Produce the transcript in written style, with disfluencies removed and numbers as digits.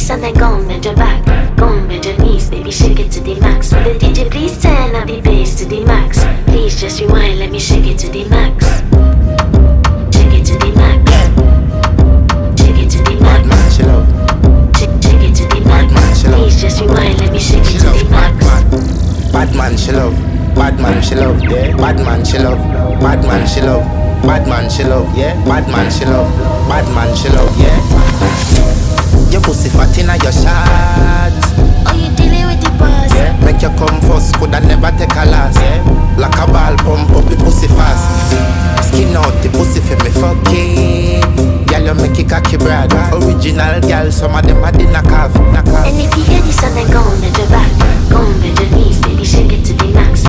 this and then go and bend your back. Go and bend your knees, baby, shake it to the max. Will the DJ please turn up the bass to the max? Please just rewind, let me shake it to the max. Shake it to the max. Shake it to the max. Bad man, she love. Shake it to the max. Please just rewind, let me shake it to the max. Bad man, she love. Bad man, she love. Yeah. Bad man, she love. Bad man, she love. Bad man, she love. Yeah. Bad man, she love. Bad man, she love. Yeah. Your pussy fat inna your shot. Oh, you dealing with the boss? Yeah. Make you come first, coulda never take a last. Yeah. Like a ball, pump up the pussy fast. Skin out the pussy for me fucking. Girl, you make it cocky brother. Original girl, some of them a dinner calf. And if you hear this and then go and